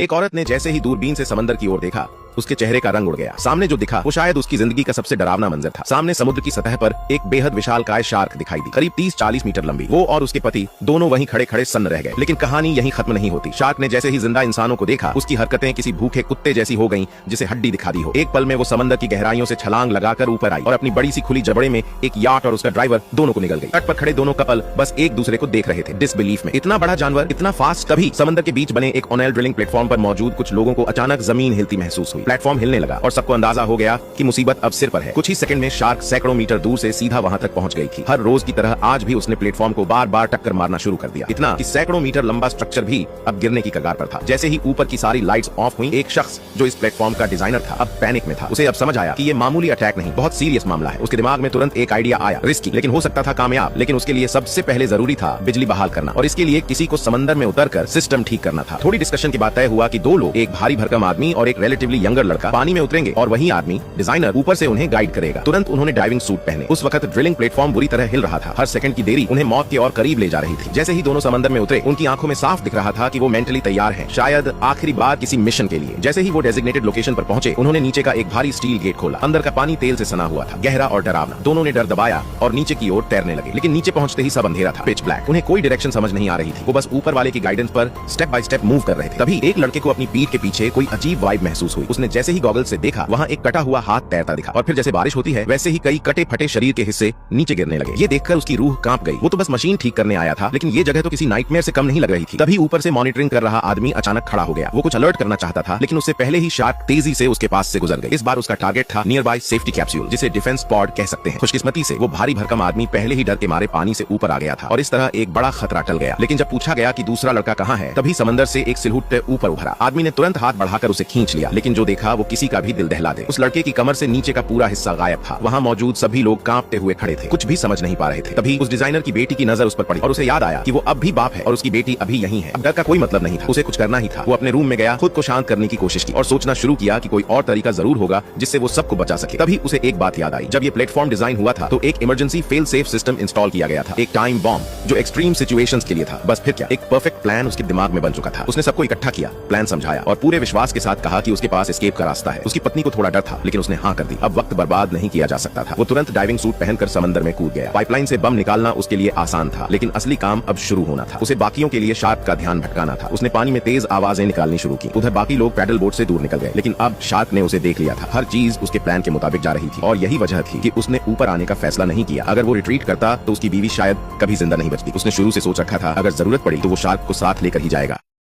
एक औरत ने जैसे ही दूरबीन से समंदर की ओर देखा, उसके चेहरे का रंग उड़ गया। सामने जो दिखा वो शायद उसकी जिंदगी का सबसे डरावना मंजर था। सामने समुद्र की सतह पर एक बेहद विशालकाय शार्क दिखाई दी, करीब 30-40 मीटर लंबी। वो और उसके पति दोनों वहीं खड़े खड़े सन्न रह गए। लेकिन कहानी यहीं खत्म नहीं होती। शार्क ने जैसे ही जिंदा इंसानों को देखा, उसकी हरकतें किसी भूखे कुत्ते जैसी हो गईं, जिसे हड्डी दिखा दी हो। एक पल में वो समंदर की गहराइयों से छलांग लगाकर ऊपर आई और अपनी बड़ी सी खुली जबड़े में एक याट और उसका ड्राइवर दोनों को निकल गई। तट पर खड़े दोनों कपल बस एक दूसरे को देख रहे थे, डिसबिलीफ में। इतना बड़ा जानवर इतना फास्ट। तभी समंदर के बीच बने एक ऑयल ड्रिलिंग प्लेटफॉर्म पर मौजूद कुछ लोगों को अचानक जमीन हिलती महसूस हुई। प्लेटफॉर्म हिलने लगा और सबको अंदाजा हो गया कि मुसीबत अब सिर पर है। कुछ ही सेकंड में शार्क सैकड़ों मीटर दूर से सीधा वहां तक पहुंच गई थी। हर रोज की तरह आज भी उसने प्लेटफॉर्म को बार बार टक्कर मारना शुरू कर दिया, इतना कि सैकड़ों मीटर लंबा स्ट्रक्चर भी अब गिरने की कगार पर था। जैसे ही ऊपर की सारी लाइट्स ऑफ हुई, एक शख्स जो इस प्लेटफॉर्म का डिजाइनर था अब पैनिक में था। उसे अब समझ आया कि ये मामूली अटैक नहीं, बहुत सीरियस मामला है। उसके दिमाग में तुरंत एक आइडिया आया, रिस्की लेकिन हो सकता था कामयाब। लेकिन उसके लिए सबसे पहले जरूरी था बिजली बहाल करना, और इसके लिए किसी को समंदर में उतरकर सिस्टम ठीक करना था। थोड़ी डिस्कशन के बाद तय हुआ कि दो लोग, एक भारी भरकम आदमी और एक रिलेटिवली यंगर लड़का, पानी में उतरेंगे और वही आदमी डिजाइनर ऊपर से उन्हें गाइड करेगा। तुरंत उन्होंने डाइविंग सूट पहने। उस वक्त ड्रिलिंग प्लेटफॉर्म बुरी तरह हिल रहा था। हर सेकंड की देरी उन्हें मौत के और करीब ले जा रही थी। जैसे ही दोनों समंदर में उतरे, उनकी आंखों में साफ दिख रहा था कि वो मेंटली तैयार हैं, शायद आखिरी बार किसी मिशन के लिए। जैसे ही वो डेजिग्नेटेड लोकेशन पर पहुंचे, उन्होंने नीचे का एक भारी स्टील गेट खोला। अंदर का पानी तेल से सना हुआ था, गहरा और डरावना। दोनों ने डर दबाया और नीचे की ओर तैरने लगे। लेकिन नीचे पहुंचते ही सब अंधेरा था, पिच ब्लैक। उन्हें कोई डायरेक्शन समझ नहीं आ रही थी। वो बस ऊपर वाले की गाइडेंस पर स्टेप बाय स्टेप मूव कर रहे थे। तभी एक लड़के को अपनी पीठ के पीछे कोई अजीब वाइब महसूस हुई। उसने जैसे ही गॉगल से देखा, वहाँ एक कटा हुआ हाथ तैरता दिखा, और फिर जैसे बारिश होती है वैसे ही कई कटे फटे शरीर के हिस्से नीचे गिरने लगे। ये देखकर उसकी रूह कांप गई। वो तो बस मशीन ठीक करने आया था, लेकिन ये जगह तो किसी नाइटमेयर से कम नहीं लग रही थी। तभी ऊपर से मॉनिटरिंग कर रहा आदमी अचानक खड़ा हो गया। वो कुछ अलर्ट करना चाहता था, लेकिन उससे पहले ही शार्क तेजी से उसके पास से गुजर गई। इस बार उसका टारगेट था नियर बाय सेफ्टी कैप्सूल, जिसे डिफेंस पॉड कह सकते हैं। खुशकिस्मती से वो भारी भरकम आदमी पहले ही डर के मारे पानी से ऊपर आ गया था, और इस तरह एक बड़ा खतरा टल गया। लेकिन जब पूछा गया कि दूसरा लड़का कहाँ है, तभी समंदर से एक सिलहुट ऊपर उभरा। आदमी ने तुरंत हाथ बढ़ाकर उसे खींच लिया, लेकिन जो देखा वो किसी का भी दिल दहला दे। उस लड़के की कमर से नीचे का पूरा हिस्सा गायब था। वहाँ मौजूद सभी लोग कांपते हुए खड़े थे, कुछ भी समझ नहीं पा रहे थे। तभी उस डिजाइनर की बेटी की नजर उस पर पड़ी और उसे याद आया कि वो अब भी बाप है और उसकी बेटी अभी यहीं है। अब डर का कोई मतलब नहीं था, उसे कुछ करना ही था। वो अपने रूम में गया, खुद को शांत करने की कोशिश की और सोचना शुरू किया कि कोई और तरीका जरूर होगा जिससे वो सबको बचा सके। तभी उसे एक बात याद आई, जब ये प्लेटफॉर्म डिजाइन हुआ था तो एक emergency fail safe system install किया गया था, एक टाइम बॉम्ब जो एक्सट्रीम सिचुएशंस के लिए था। बस फिर क्या, एक परफेक्ट प्लान उसके दिमाग में बन चुका था। उसने सबको इकट्ठा किया, प्लान समझाया और पूरे विश्वास के साथ कहा कि उसके पास एस्केप का रास्ता है। उसकी पत्नी को थोड़ा डर था, लेकिन उसने हाँ कर दी। अब वक्त बर्बाद नहीं किया जा सकता था। वो तुरंत डाइविंग सूट पहनकर समंदर में कूद गया। पाइपलाइन से बम निकालना उसके लिए आसान था, लेकिन असली काम अब शुरू होना था। उसे बाकियों के लिए शार्क का ध्यान भटकाना था। उसने पानी में तेज आवाजें निकालनी शुरू की। उधर बाकी लोग पैडल बोट से दूर निकल गए, लेकिन अब शार्क ने उसे देख लिया था। हर चीज उसके प्लान के मुताबिक जा रही थी, और यही वजह थी कि उसने ऊपर आने का फैसला नहीं किया। अगर वो रिट्रीट करता तो उसकी बीवी शायद कभी जिंदा नहीं बचती। उसने शुरू से सोच रखा था, अगर जरूरत पड़ी तो वो शार्क को साथ लेकर ही जाएगा।